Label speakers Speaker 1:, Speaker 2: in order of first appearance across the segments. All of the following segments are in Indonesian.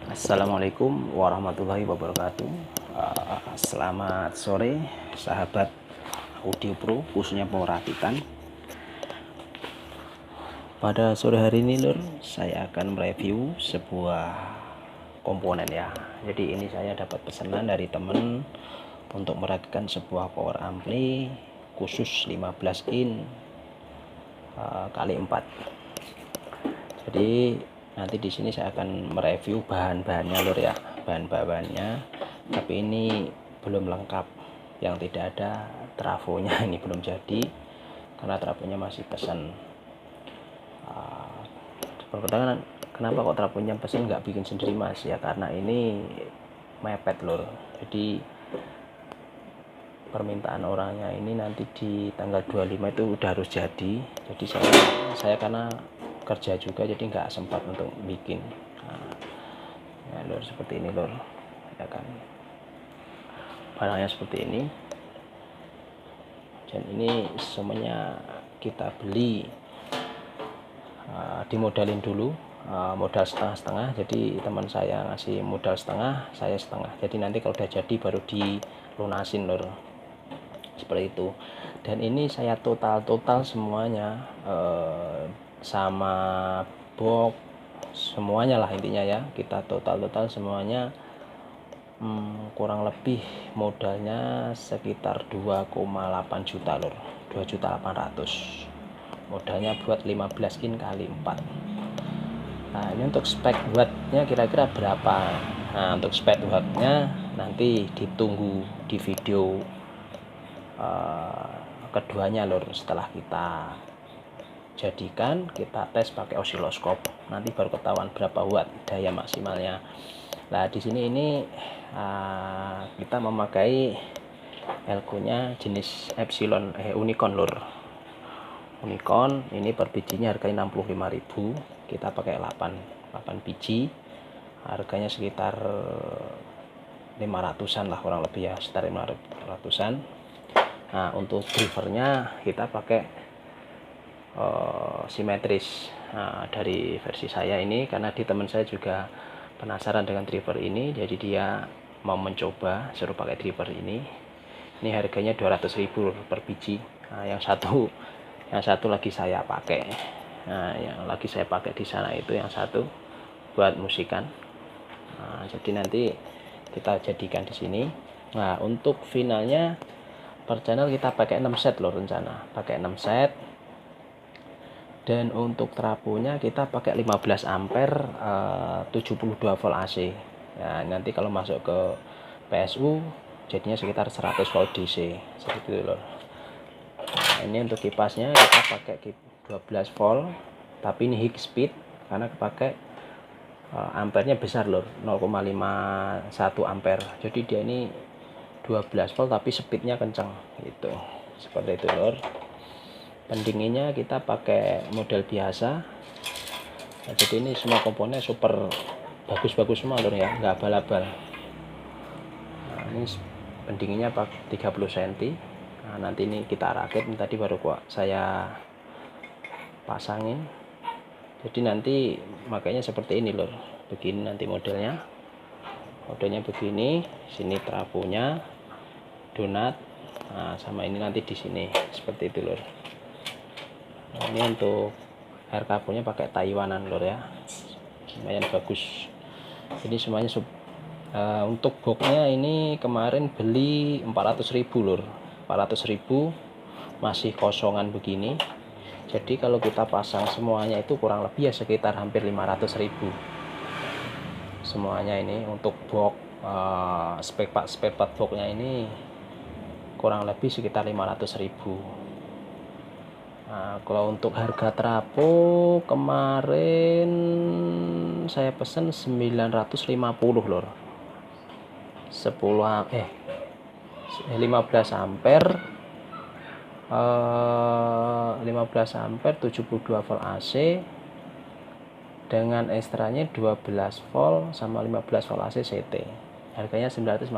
Speaker 1: Assalamualaikum warahmatullahi wabarakatuh. Selamat sore sahabat Audio Pro, khususnya perakitan. Pada sore hari ini lur, saya akan mereview sebuah komponen ya. Jadi ini saya dapat pesanan dari teman untuk merakikan sebuah power ampli khusus 15 in kali 4. Jadi nanti di sini saya akan mereview bahan-bahannya lur ya, bahan-bahannya. Tapi ini belum lengkap, yang tidak ada trafonya ini belum jadi karena trafonya masih pesan. Pertanyaan, kenapa kok trafonya pesan nggak bikin sendiri mas? Ya karena ini mepet lur. Jadi permintaan orangnya ini nanti di tanggal 25 itu udah harus jadi. Jadi saya karena kerja juga jadi nggak sempat untuk bikin. Ya lur, seperti ini lur ya kan, barangnya seperti ini. Dan ini semuanya kita beli dimodalin dulu, modal setengah-setengah. Jadi teman saya ngasih modal setengah, saya setengah. Jadi nanti kalau udah jadi baru dilunasin lur, seperti itu. Dan ini saya total semuanya sama box semuanya lah intinya ya, kita total semuanya kurang lebih modalnya sekitar 2,8 juta lur, 2.800.000 modalnya buat 15 in kali 4. Nah ini untuk spek wattnya kira-kira berapa? Nah untuk spek wattnya nanti ditunggu di video keduanya lur. Setelah kita jadikan, kita tes pakai osiloskop, nanti baru ketahuan berapa watt daya maksimalnya. Nah di sini ini kita memakai elko-nya jenis Epsilon Unicorn lur. Unicorn ini per bijinya harganya 65.000. Kita pakai 8 biji, harganya sekitar 500-an lah kurang lebih ya, sekitar 500-an. Nah untuk drivernya kita pakai simetris. Nah, dari versi saya ini karena di teman saya juga penasaran dengan driver ini, jadi dia mau mencoba suruh pakai driver ini. Ini harganya 200.000 per biji. Nah, yang satu lagi saya pakai. Nah, yang lagi saya pakai di sana itu yang satu buat musikan. Nah, jadi nanti kita jadikan di sini. Nah, untuk finalnya per channel kita pakai 6 set loh rencana. Pakai 6 set. Dan untuk trafonya kita pakai 15 ampere 72 volt AC. Nah, nanti kalau masuk ke PSU jadinya sekitar 100 volt DC seperti itu loh. Nah, ini untuk kipasnya kita pakai 12 volt, tapi ini high speed karena pakai ampernya besar loh, 0,51 ampere. Jadi dia ini 12 volt tapi speednya kencang gitu. Seperti itu lor. Pendinginnya kita pakai model biasa. Nah, jadi ini semua komponen super bagus semua lor ya, nggak abal-abal. Nah, ini pendinginnya 30 cm. Nah, nanti ini kita rakit, tadi baru kok saya pasangin. Jadi nanti makanya seperti ini lor, begini nanti modelnya begini. Sini trafonya donat, nah sama ini nanti di sini seperti itu lor. Nah, ini untuk air karbonnya pakai Taiwanan lor ya, lumayan bagus. Jadi semuanya untuk boxnya ini kemarin beli 400.000 lor, 400.000 masih kosongan begini. Jadi kalau kita pasang semuanya itu kurang lebih ya sekitar hampir 500.000 semuanya. Ini untuk box spek part boxnya ini kurang lebih sekitar 500.000. Nah, kalau untuk harga trafo kemarin saya pesen 950 lor, 15 ampere 15 ampere 72 volt AC dengan ekstranya 12 volt sama 15 volt AC CT, harganya 950.000.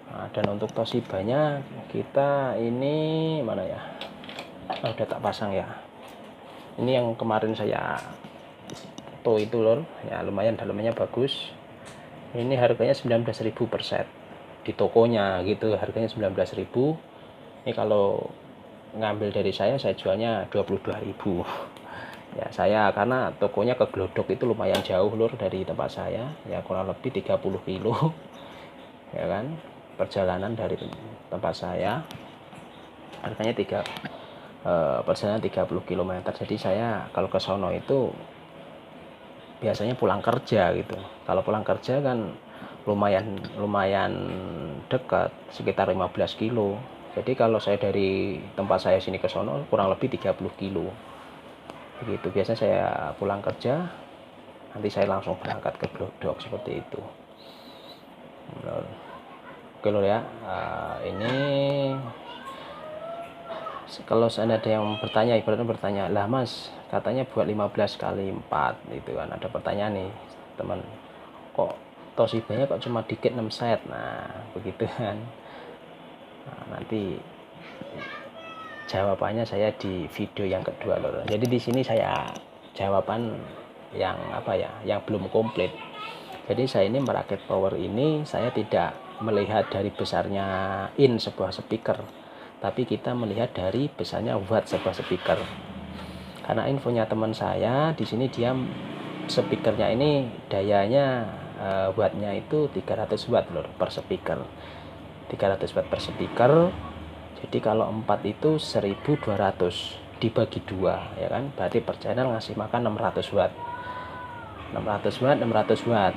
Speaker 1: Nah, dan untuk Toshibanya kita ini mana ya, udah tak pasang ya. Ini yang kemarin saya foto itu lor ya, lumayan dalamnya bagus. Ini harganya 19.000 per set di tokonya gitu, harganya 19.000. Ini kalau ngambil dari saya jualnya 22.000 ya. Saya karena tokonya ke Glodok itu lumayan jauh lur dari tempat saya ya, kurang lebih 30 kilo ya kan, perjalanan dari tempat saya harganya perjalanan 30 km. Jadi saya kalau ke sono itu biasanya pulang kerja gitu. Kalau pulang kerja kan lumayan dekat, sekitar 15 kilo. Jadi kalau saya dari tempat saya sini ke sono kurang lebih 30 kilo begitu. Biasanya saya pulang kerja, nanti saya langsung berangkat ke Glodok seperti itu. Oke lor ya, ini kalau ada yang bertanya, ibaratnya bertanya, lah mas katanya buat 15 kali 4 itu kan, ada pertanyaan nih teman, kok Toshibanya kok cuma dikit 6 set. Nah begitu kan. Nah, nanti jawabannya saya di video yang kedua lor. Jadi di sini saya jawaban yang apa ya, yang belum komplit. Jadi saya ini merakit power ini, saya tidak melihat dari besarnya sebuah speaker, tapi kita melihat dari besarnya watt sebuah speaker. Karena infonya teman saya di sini, dia speakernya ini dayanya wattnya itu 300 watt lor per speaker, 300 watt per speaker. Jadi kalau 4 itu 1200 dibagi 2 ya kan, berarti per channel ngasih makan 600 watt 600 watt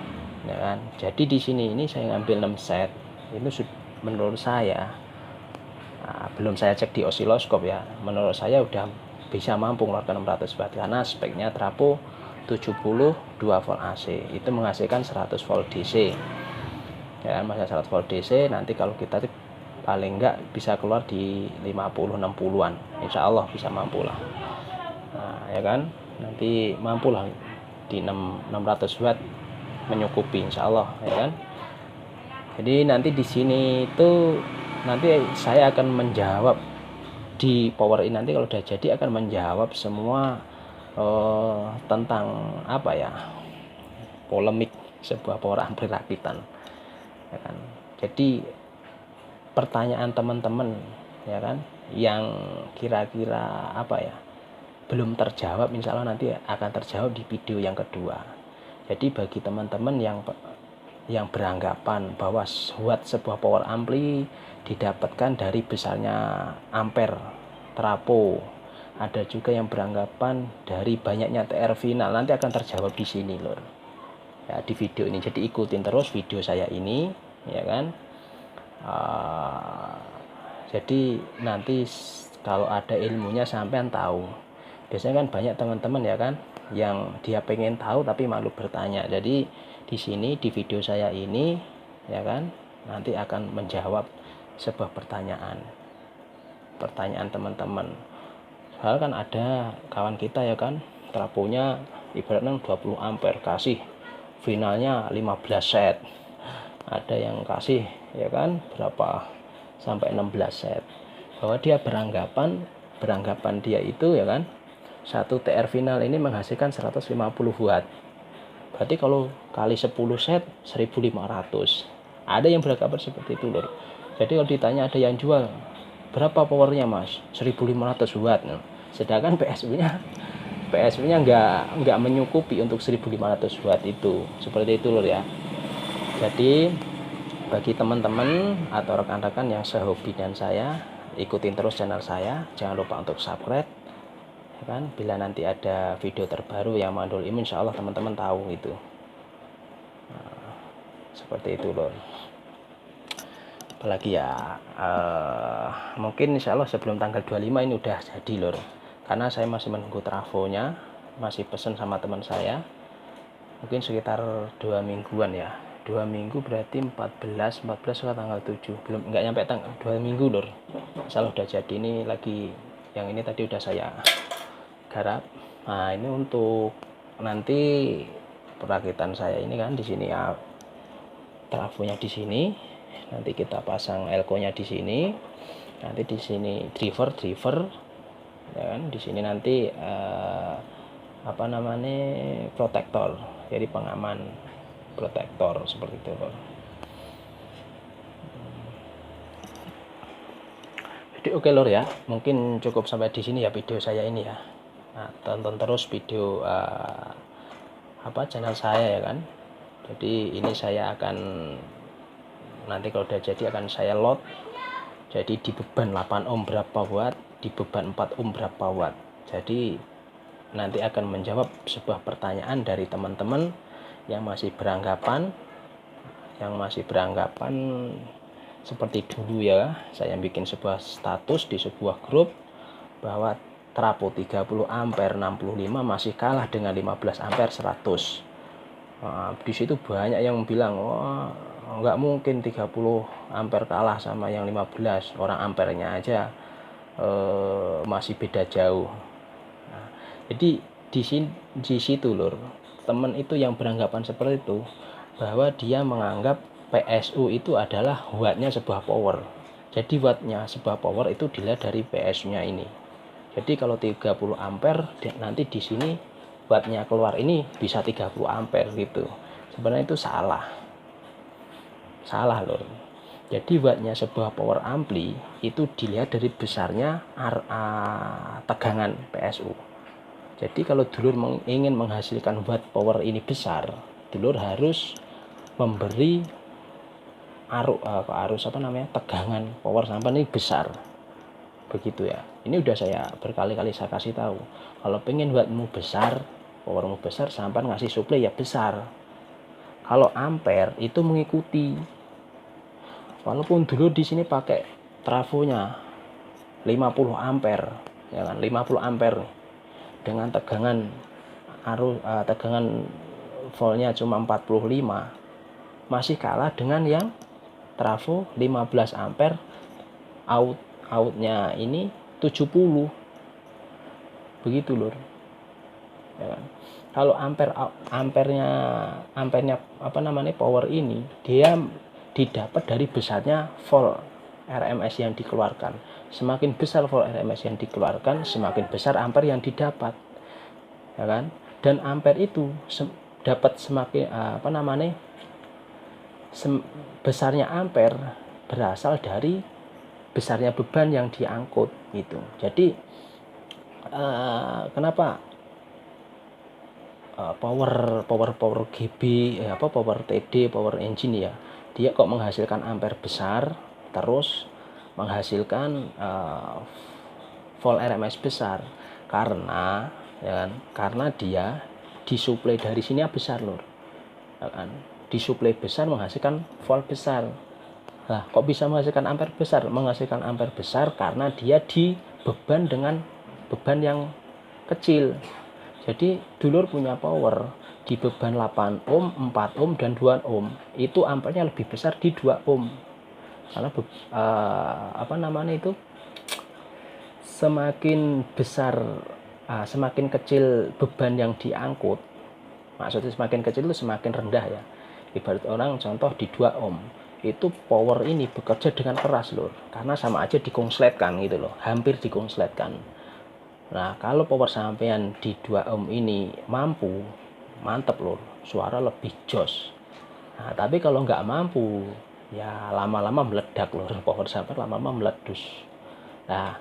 Speaker 1: ya kan. Jadi di sini ini saya ngambil 6 set itu menurut saya, belum saya cek di osiloskop ya, menurut saya udah bisa mampu mengeluarkan 600 watt karena speknya trafo 72 volt AC itu menghasilkan 100 volt DC ya kan, masa 100 volt DC. Nanti kalau kita paling enggak bisa keluar di 50-60an, insya Allah bisa mampu lah. Nah, ya kan, nanti mampu lah di 600 watt menyukupi insya Allah ya kan. Jadi nanti di sini itu nanti saya akan menjawab di power ini, nanti kalau udah jadi akan menjawab semua tentang apa ya, polemik sebuah power ampli rakitan ya kan. Jadi pertanyaan teman-teman ya kan yang kira-kira apa ya belum terjawab, insya Allah nanti akan terjawab di video yang kedua. Jadi bagi teman-teman yang beranggapan bahwa watt sebuah power ampli didapatkan dari besarnya ampere trafo, ada juga yang beranggapan dari banyaknya TR final, nanti akan terjawab di sini lor ya, di video ini. Jadi ikutin terus video saya ini ya kan. Jadi nanti kalau ada ilmunya sampean tahu. Biasanya kan banyak teman-teman ya kan yang dia pengen tahu tapi malu bertanya. Jadi di sini di video saya ini ya kan nanti akan menjawab sebuah pertanyaan teman-teman. Soalnya kan ada kawan kita ya kan, trafonya ibaratnya 20 ampere kasih finalnya 15 set. Ada yang kasih ya kan berapa sampai 16 set. Bahwa dia beranggapan dia itu ya kan, satu TR final ini menghasilkan 150 watt. Berarti kalau kali 10 set 1500. Ada yang beranggapan seperti itu lor. Jadi kalau ditanya ada yang jual berapa powernya mas, 1500 watt. Sedangkan PSU-nya nggak menyukupi untuk 1500 watt itu. Seperti itu lor ya. Jadi bagi teman-teman atau rekan-rekan yang sehobi dan saya, ikutin terus channel saya. Jangan lupa untuk subscribe ya kan. Bila nanti ada video terbaru yang mandul ilmu, insya Allah teman-teman tahu itu. Nah, seperti itu lor. Apalagi ya mungkin insya Allah sebelum tanggal 25 ini udah jadi lor, karena saya masih menunggu trafonya, masih pesen sama teman saya, mungkin sekitar 2 mingguan ya, 2 minggu berarti 14 ke tanggal 7, belum nggak nyampe 2 minggu lor, insya Allah udah jadi. Ini lagi yang ini tadi udah saya garap. Nah ini untuk nanti perakitan saya ini kan, di sini ya trafonya di sini, nanti kita pasang elko-nya di sini, nanti di sini driver ya kan, di sini nanti apa namanya, protektor, jadi pengaman protektor seperti itu lor. Jadi oke lor ya, mungkin cukup sampai di sini ya video saya ini ya. Nah, tonton terus video channel saya ya kan. Jadi ini saya akan nanti kalau udah jadi akan saya load. Jadi di beban 8 ohm berapa watt, di beban 4 ohm berapa watt. Jadi nanti akan menjawab sebuah pertanyaan dari teman-teman yang masih beranggapan seperti dulu ya. Saya bikin sebuah status di sebuah grup bahwa trafo 30 ampere 65 masih kalah dengan 15 ampere 100. Nah, di situ banyak yang bilang, wah nggak mungkin 30 ampere kalah sama yang 15, orang ampernya aja masih beda jauh. Nah, jadi di situ lur, teman itu yang beranggapan seperti itu, bahwa dia menganggap PSU itu adalah wattnya sebuah power. Jadi wattnya sebuah power itu dilihat dari PSU-nya ini. Jadi kalau 30 ampere nanti di sini wattnya keluar ini bisa 30 ampere gitu. Sebenarnya itu salah lor. Jadi wattnya sebuah power ampli itu dilihat dari besarnya tegangan PSU. Jadi kalau dulur ingin menghasilkan watt power ini besar, dulur harus memberi tegangan power sampai ini besar, begitu ya. Ini udah saya berkali-kali saya kasih tahu, kalau pengen wattmu besar, powermu besar, sampai ngasih suplai ya besar. Kalau ampere itu mengikuti, walaupun dulu di sini pakai trafonya 50 ampere ya kan, 50 ampere dengan tegangan tegangan voltnya cuma 45, masih kalah dengan yang trafo 15 ampere outnya ini 70, begitu lur ya kan. Kalau ampernya power ini dia didapat dari besarnya volt RMS yang dikeluarkan. Semakin besar volt RMS yang dikeluarkan, semakin besar ampere yang didapat ya kan. Dan ampere itu dapat semakin besarnya ampere berasal dari besarnya beban yang diangkut gitu. Jadi kenapa power GB power TD, power engine ya, dia kok menghasilkan ampere besar terus menghasilkan volt RMS besar? Karena ya kan, karena dia disuplai dari sini besar lur ya kan. Disuplai besar menghasilkan volt besar. Nah, kok bisa menghasilkan ampere besar? Menghasilkan ampere besar karena dia dibeban dengan beban yang kecil. Jadi dulur punya power di beban 8 ohm, 4 ohm, dan 2 ohm. Itu ampernya lebih besar di 2 ohm. Karena semakin besar, semakin kecil beban yang diangkut. Maksudnya semakin kecil itu semakin rendah ya. Ibarat orang contoh di 2 ohm. Itu power ini bekerja dengan keras lur. Karena sama aja dikonsletkan gitu loh. Hampir dikonsletkan. Nah, kalau power sampean di 2 ohm ini mampu, mantep lur, suara lebih jos. Nah, tapi kalau nggak mampu, ya lama-lama meledak lur, power sampean lama-lama meledus. Nah,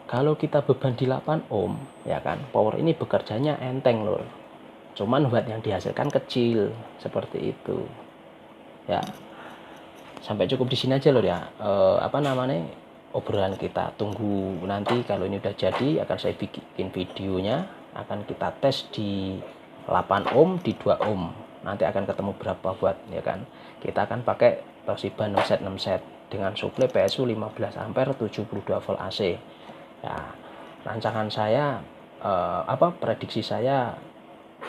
Speaker 1: kalau kita beban di 8 ohm, ya kan, power ini bekerjanya enteng lur. Cuman watt yang dihasilkan kecil, seperti itu. Ya, sampai cukup di sini aja lur ya. Obrolan kita, tunggu nanti kalau ini udah jadi akan saya bikin videonya, akan kita tes di 8 ohm, di 2 ohm, nanti akan ketemu berapa watt ya kan. Kita akan pakai Toshiba 6 set dengan suplai PSU 15 ampere 72 volt AC ya. Rancangan saya prediksi saya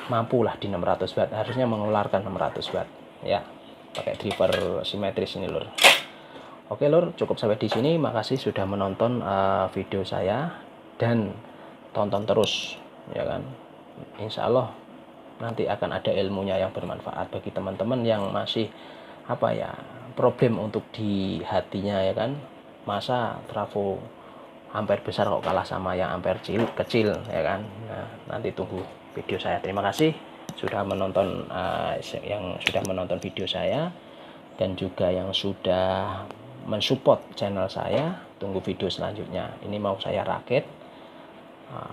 Speaker 1: mampulah di 600 watt, harusnya mengeluarkan 600 watt ya, pakai driver simetris ini lur. Oke lur, cukup sampai di sini. Makasih sudah menonton video saya dan tonton terus ya kan. Insya Allah nanti akan ada ilmunya yang bermanfaat bagi teman-teman yang masih problem untuk di hatinya ya kan. Masa trafo ampere besar kok kalah sama yang ampere kecil ya kan. Nah, nanti tunggu video saya. Terima kasih sudah menonton, yang sudah menonton video saya dan juga yang sudah mensupport channel saya. Tunggu video selanjutnya. Ini mau saya rakit,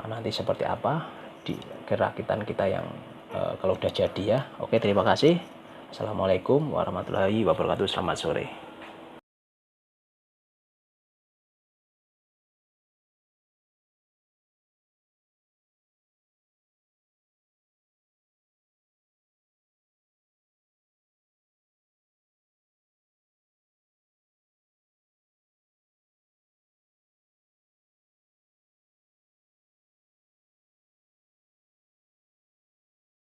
Speaker 1: nanti seperti apa di kerakitan kita yang kalau udah jadi ya. Oke, terima kasih. Assalamualaikum warahmatullahi wabarakatuh. Selamat sore.